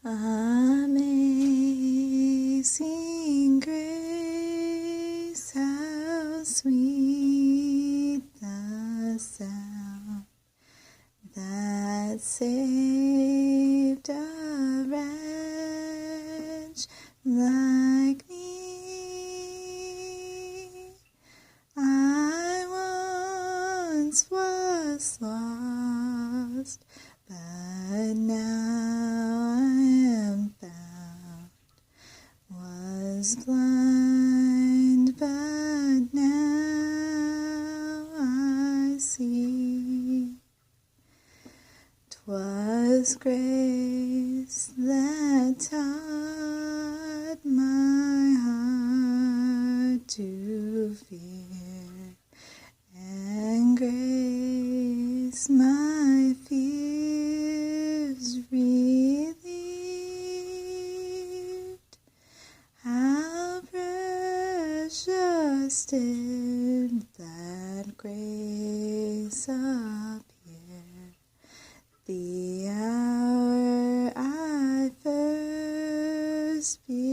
Amazing grace, how sweet the sound that saved a wretch like me. I once was lost, but now I am found. Was blind, but now I see. 'Twas grace that taught my heart to fear, and grace my fears relieved. How precious did that grace appear the hour I first began.